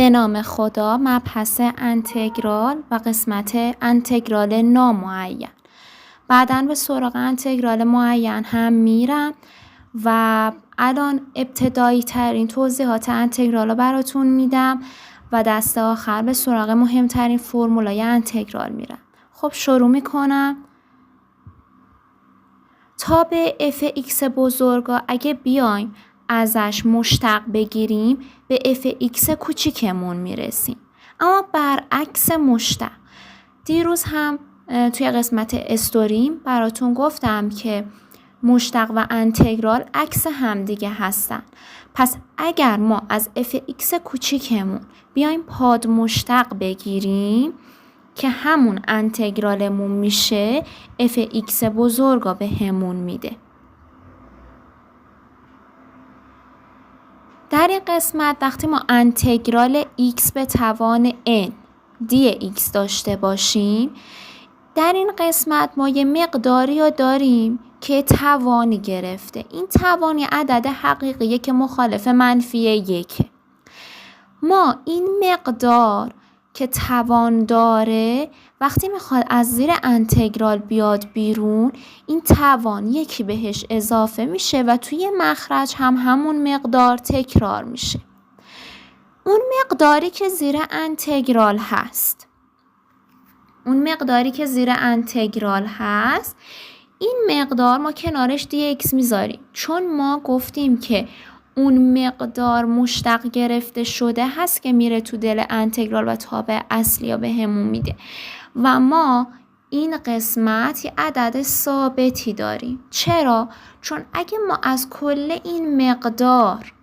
به نام خدا. مبحث انتگرال و قسمت انتگرال نامعین. بعداً به سراغ انتگرال معین هم میرم و الان ابتدایی ترین توضیحات انتگرال رو براتون میدم و دست آخر به سراغ مهمترین فرمولای انتگرال میرم. خب شروع میکنم. تا به f(x) بزرگا اگه بیایم ازش مشتق بگیریم به f(x) کوچیکمون میرسیم. اما برعکس مشتق، دیروز هم توی قسمت استوریم براتون گفتم که مشتق و انتگرال عکس همدیگه هستن. پس اگر ما از f(x) کوچیکمون بیایم پاد مشتق بگیریم که همون انتگرالمون میشه، f(x) بزرگا به همون میده. در این قسمت وقتی ما انتگرال x به توان n dx داشته باشیم، در این قسمت ما یه مقداری رو داریم که توانی گرفته. این توانی عدد حقیقیه که مخالف منفی یکه. ما این مقدار که توان داره وقتی میخواد از زیر انتگرال بیاد بیرون، این توان یکی بهش اضافه میشه و توی مخرج هم همون مقدار تکرار میشه. اون مقداری که زیر انتگرال هست، این مقدار ما کنارش dx میذاریم، چون ما گفتیم که اون مقدار مشتق گرفته شده هست که میره تو دل انتگرال و تابع اصلی ها به همون میده و ما این قسمت یه عدد ثابتی داریم. چرا؟ چون اگه ما از کل این مقدار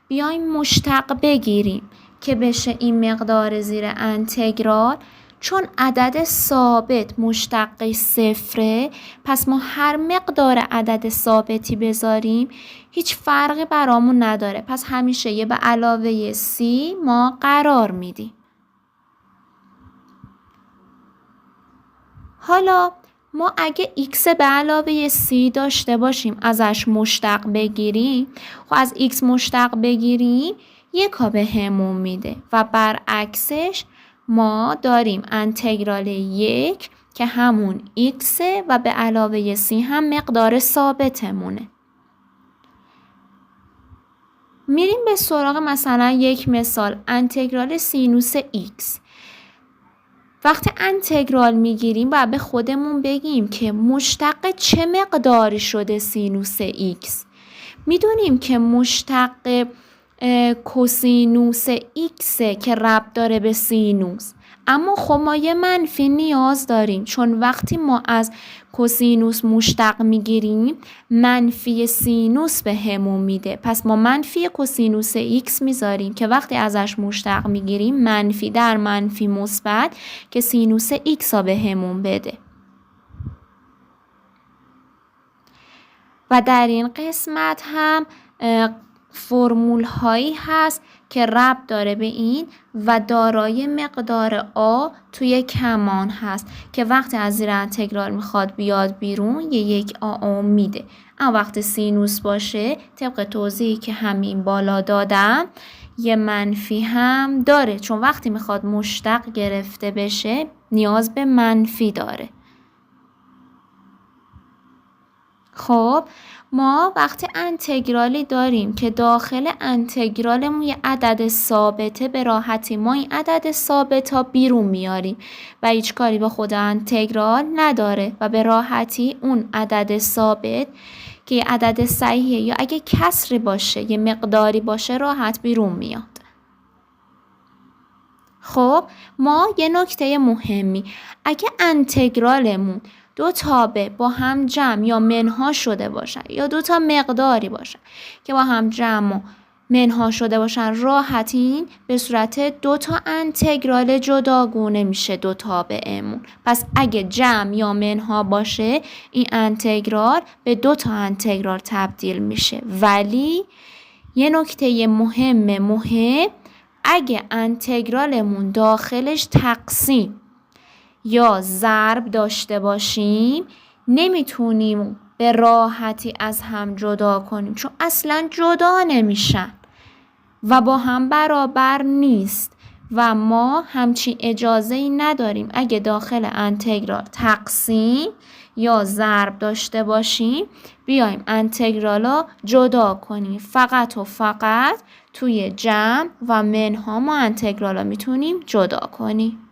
بیایم مشتق بگیریم که بشه این مقدار زیر انتگرال، چون عدد ثابت مشتقش صفره، پس ما هر مقدار عدد ثابتی بذاریم هیچ فرقی برامون نداره. پس همیشه یه به علاوه c ما قرار میدیم. حالا ما اگه x به علاوه c داشته باشیم ازش مشتق بگیریم، خب از x مشتق بگیریم یکا به همون میده و برعکسش ما داریم انتگرال 1 که همون x و به علاوه c هم مقدار ثابتمونه. میریم به سراغ مثلا یک مثال، انتگرال سینوس x. وقتی انتگرال میگیریم باید به خودمون بگیم که مشتق چه مقداری شده سینوس x. میدونیم که مشتق کوسینوس x که ربط داره به سینوس، اما خب ما یه منفی نیاز داریم، چون وقتی ما از کوسینوس مشتق میگیریم منفی سینوس به همون میده. پس ما منفی کوسینوس x میذاریم که وقتی ازش مشتق میگیریم منفی در منفی مثبت که سینوس x ها به همون بده. و در این قسمت هم فرمول هایی هست که ربط داره به این و دارای مقدار آ توی کمان هست که وقتی از زیر انتگرال میخواد بیاد بیرون یک آ میده. اما وقتی سینوس باشه طبق توضیحی که همین بالا دادم یه منفی هم داره، چون وقتی میخواد مشتق گرفته بشه نیاز به منفی داره. خب ما وقتی انتگرالی داریم که داخل انتگرالمون یه عدد ثابته، به راحتی ما این عدد ثابت ها بیرون میاریم و هیچ کاری به خود انتگرال نداره و به راحتی اون عدد ثابت که یه عدد صحیحه یا اگه کسری باشه یه مقداری باشه راحت بیرون میاد. خب ما یه نکته مهمی، اگه انتگرالمون دو تابع با هم جمع یا منها شده باشن یا دو تا مقداری باشن که با هم جمع و منها شده باشن، راحتین به صورت دو تا انتگرال جداگونه میشه دو تابعمون. پس اگه جمع یا منها باشه این انتگرال به دو تا انتگرال تبدیل میشه. ولی یه نکته مهم، اگه انتگرالمون داخلش تقسیم یا ضرب داشته باشیم نمیتونیم به راحتی از هم جدا کنیم، چون اصلا جدا نمیشن و با هم برابر نیست. و ما همچین اجازه ای نداریم اگه داخل انتگرال تقسیم یا ضرب داشته باشیم بیایم انتگرالا جدا کنیم. فقط و فقط توی جمع و منها ما انتگرالا میتونیم جدا کنیم.